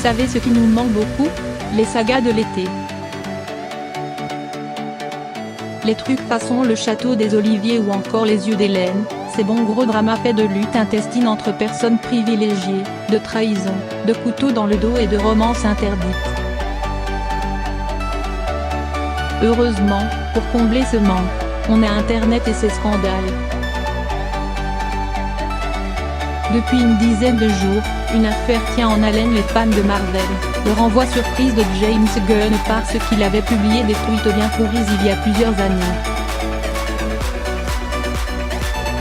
savez ce qui nous manque beaucoup? Les sagas de l'été. Les trucs façon le château des Oliviers ou encore les yeux d'Hélène, ces bons gros dramas faits de lutte intestine entre personnes privilégiées, de trahison, de couteaux dans le dos et de romances interdites. Heureusement, pour combler ce manque, on a Internet et ses scandales. Depuis une dizaine de jours, une affaire tient en haleine les fans de Marvel, le renvoi surprise de James Gunn parce qu'il avait publié des tweets bien pourris il y a plusieurs années.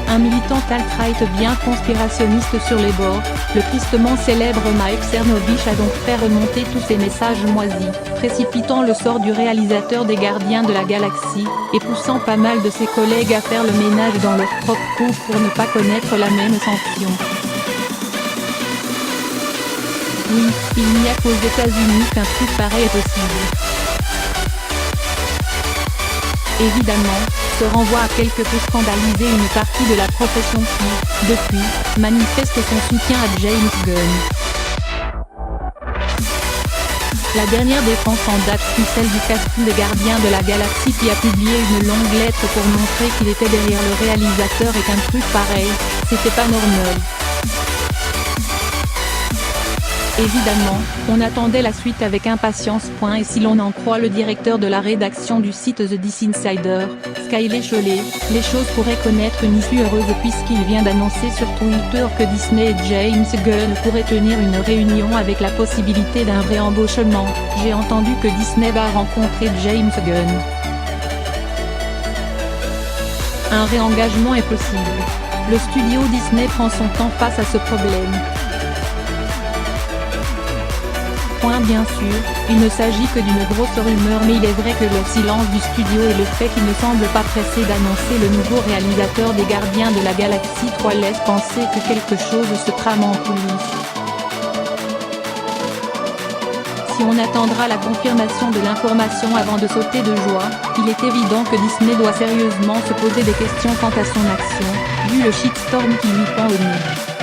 Un militant alt-right bien conspirationniste sur les bords, le tristement célèbre Mike Cernovich a donc fait remonter tous ces messages moisis, précipitant le sort du réalisateur des Gardiens de la Galaxie, et poussant pas mal de ses collègues à faire le ménage dans leur propre cour pour ne pas connaître la même sanction. Oui, il n'y a qu'aux États-Unis qu'un truc pareil est possible. Évidemment, ce renvoi a quelque peu scandalisé une partie de la profession qui, depuis, manifeste son soutien à James Gunn. La dernière défense en date fut celle du casting des Gardiens de la Galaxie qui a publié une longue lettre pour montrer qu'il était derrière le réalisateur et qu'un truc pareil, c'était pas normal. Évidemment, on attendait la suite avec impatience. Et si l'on en croit le directeur de la rédaction du site The DC Insider, Skyle Chollet, les choses pourraient connaître une issue heureuse puisqu'il vient d'annoncer sur Twitter que Disney et James Gunn pourraient tenir une réunion avec la possibilité d'un réembauchement. J'ai entendu que Disney va rencontrer James Gunn. Un réengagement est possible. Le studio Disney prend son temps face à ce problème. Bien sûr, il ne s'agit que d'une grosse rumeur mais il est vrai que le silence du studio et le fait qu'il ne semble pas pressé d'annoncer le nouveau réalisateur des Gardiens de la Galaxie 3 laisse penser que quelque chose se trame en coulisses. Si on attendra la confirmation de l'information avant de sauter de joie, il est évident que Disney doit sérieusement se poser des questions quant à son action, vu le shitstorm qui lui pend au nez.